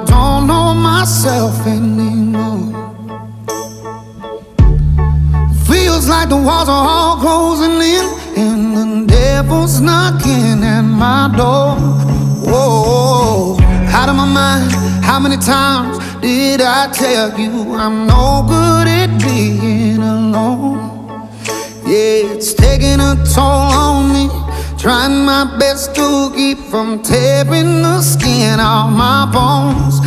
don't know myself anymore. Feels like the walls are all closing in, and the devil's knocking at my door. Whoa, out of my mind, how many times did I tell you I'm no good at being alone? Yeah, it's taking a toll on me, trying my best to keep from tearing the skin off my bones.